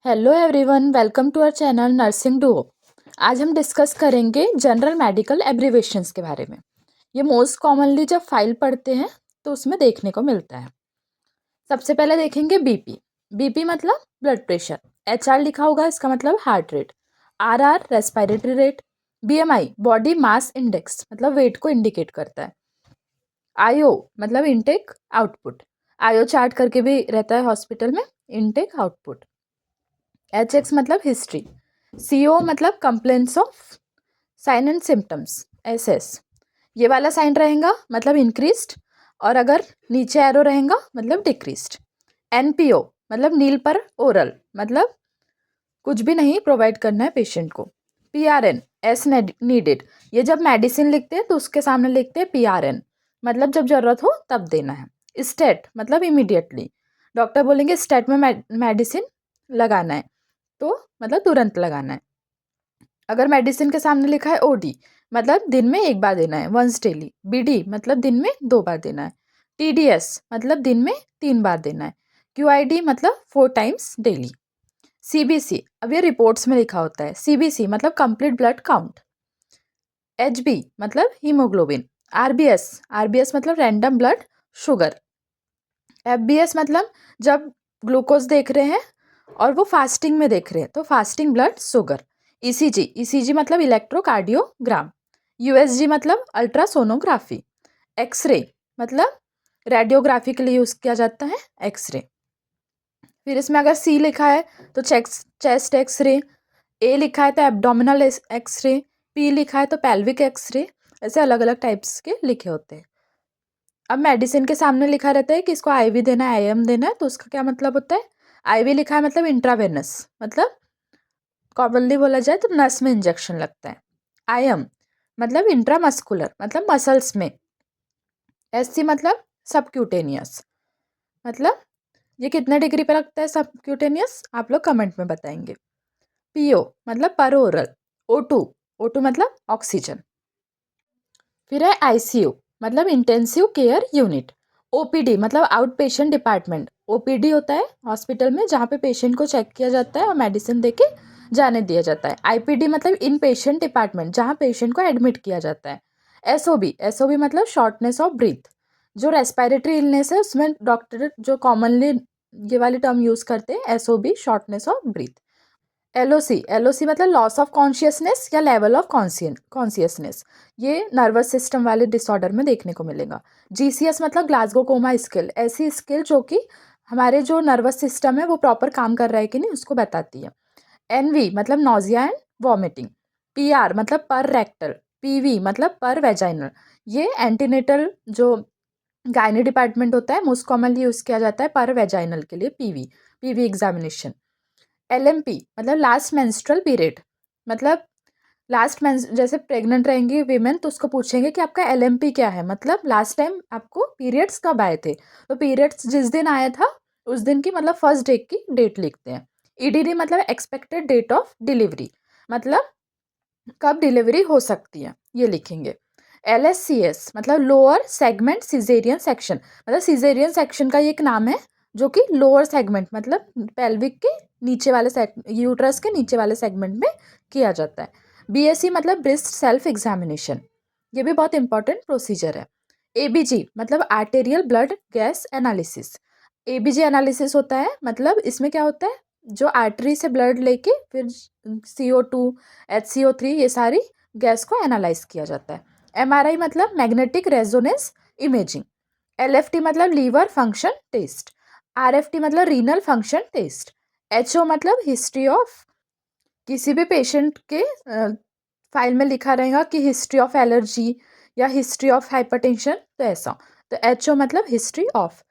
Hello everyone, welcome to our channel Nursing Duo. आज हम discuss करेंगे जनरल मेडिकल एब्रीवेशंस के बारे में। ये मोस्ट कॉमनली जब फाइल पढ़ते हैं तो उसमें देखने को मिलता है। सबसे पहले देखेंगे बीपी। बीपी मतलब ब्लड प्रेशर। एचआर लिखा होगा, इसका मतलब heart rate. RR respiratory rate. BMI body mass index मतलब वेट को इंडिकेट करता है। आईओ मतलब इनटेक आउटपुट। आईओ चार्ट करके भी रहता है हॉस्पिटल में, इनटेक आउटपुट। HX मतलब हिस्ट्री। CO मतलब complaints of sine and symptoms. SS ये वाला साइन रहेगा मतलब इंक्रीज्ड, और अगर नीचे एरो रहेगा मतलब डिक्रीज्ड। NPO मतलब नील पर ओरल मतलब कुछ भी नहीं प्रोवाइड करना है पेशेंट को। PRN एस नीडेड, ये जब मेडिसिन लिखते हैं तो उसके सामने लिखते हैं PRN मतलब जब जरूरत हो तब देना है। स्टेट मतलब इमीडिएटली, डॉक्टर बोलेंगे स्टेट में मेडिसिन लगाना है तो मतलब तुरंत लगाना है। अगर मेडिसिन के सामने लिखा है OD मतलब दिन में एक बार देना है, वंस डेली। BD मतलब दिन में 2 बार देना है। TDS मतलब दिन में 3 बार देना है। QID मतलब 4 टाइम्स डेली। CBC अब ये रिपोर्ट्स में लिखा होता है। CBC मतलब कंप्लीट ब्लड काउंट। HB मतलब हीमोग्लोबिन। RBS मतलब रैंडम ब्लड शुगर। FBS मतलब जब ग्लूकोज देख रहे हैं और वो फास्टिंग में देख रहे हैं तो फास्टिंग ब्लड शुगर। ECG मतलब इलेक्ट्रोकार्डियोग्राम। USG मतलब अल्ट्रासोनोग्राफी। एक्सरे मतलब रेडियोग्राफी के लिए यूज किया जाता है एक्सरे। फिर इसमें अगर C लिखा है तो चेस्ट एक्सरे। A लिखा है तो एब्डोमिनल एक्सरे। P लिखा है तो पेल्विक एक्सरे। ऐसे अलग अलग टाइप्स के लिखे होते हैं। अब मेडिसिन के सामने लिखा रहता है कि इसको IV देना है, IM देना है, तो उसका क्या मतलब होता है। IV लिखा है मतलब इंट्रावेनस मतलब कॉमनली बोला जाए तो नस में इंजेक्शन लगता है। IM मतलब इंट्रामस्कुलर मतलब मसल्स में। SC मतलब सबक्यूटेनियस मतलब ये कितने डिग्री पे लगता है सबक्यूटेनियस, आप लोग कमेंट में बताएंगे। PO मतलब पर ओरल। O2 मतलब ऑक्सीजन। फिर है ICU मतलब इंटेंसिव केयर यूनिट। OPD मतलब आउट पेशेंट डिपार्टमेंट। OPD होता है हॉस्पिटल में जहाँ पे पेशेंट को चेक किया जाता है और मेडिसिन देके जाने दिया जाता है। IPD मतलब इन पेशेंट डिपार्टमेंट जहाँ पेशेंट को एडमिट किया जाता है। SOB मतलब शॉर्टनेस ऑफ ब्रीथ। जो रेस्पिरेटरी इलनेस है उसमें डॉक्टर जो कॉमनली ये वाली टर्म यूज करते हैं SOB shortness of breath. LOC मतलब लॉस ऑफ कॉन्शियसनेस या लेवल ऑफ कॉन्शियसनेस, ये नर्वस सिस्टम वाले डिसऑर्डर में देखने को मिलेगा। GCS मतलब ग्लासगो कोमा स्किल, ऐसी स्किल जो कि हमारे जो नर्वस सिस्टम है वो प्रॉपर काम कर रहा है कि नहीं उसको बताती है। NV मतलब नोजिया एंड वॉमिटिंग। PR मतलब पर रेक्टल। PV मतलब पर वेजाइनल, ये एंटीनेटल जो गायनी डिपार्टमेंट होता है मोस्ट कॉमनली यूज किया जाता है पर वेजाइनल के लिए। PV examination. LMP मतलब लास्ट मेंस्ट्रुअल पीरियड मतलब जैसे प्रेग्नेंट रहेंगी वीमेन तो उसको पूछेंगे कि आपका LMP क्या है, मतलब लास्ट टाइम आपको पीरियड्स कब आए थे, तो पीरियड्स जिस दिन आया था उस दिन की मतलब फर्स्ट डे की डेट लिखते हैं। EDD मतलब एक्सपेक्टेड डेट ऑफ डिलीवरी मतलब कब डिलीवरी हो सकती है, ये लिखेंगे। LSCS मतलब लोअर सेगमेंट सिजेरियन सेक्शन मतलब सिजेरियन सेक्शन का ये एक नाम है जो कि लोअर सेगमेंट मतलब पेल्विक के नीचे वाले यूट्रस के नीचे वाले सेगमेंट में किया जाता है। BSE मतलब ब्रेस्ट सेल्फ एग्जामिनेशन, ये भी बहुत इंपॉर्टेंट प्रोसीजर है। ABG मतलब arterial blood gas analysis. ABG analysis होता है मतलब इसमें क्या होता है, जो आर्टरी से ब्लड लेके फिर CO2 HCO3 ये सारी गैस को एनालाइज किया जाता है। MRI मतलब मैग्नेटिक रेजोनेंस इमेजिंग। LFT मतलब लीवर फंक्शन टेस्ट। RFT मतलब रीनल फंक्शन टेस्ट। HO मतलब हिस्ट्री ऑफ, किसी भी पेशेंट के फाइल में लिखा रहेगा कि हिस्ट्री ऑफ एलर्जी या हिस्ट्री ऑफ हाइपरटेंशन, तो ऐसा। तो HO मतलब हिस्ट्री ऑफ।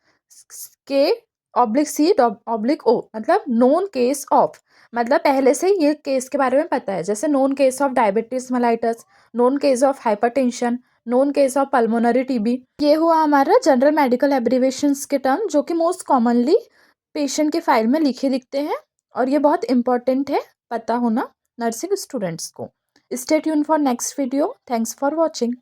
K/C/O मतलब नोन केस ऑफ मतलब पहले से ये केस के बारे में पता है, जैसे known case of diabetes mellitus, known case of hypertension, known case of pulmonary TB। ये हुआ हमारा जनरल मेडिकल एब्रीवेशंस के टर्म जो कि मोस्ट कॉमनली पेशेंट के फाइल में लिखे दिखते हैं, और ये बहुत इंपॉर्टेंट है पता होना नर्सिंग स्टूडेंट्स को। Stay tune for next video. Thanks for watching.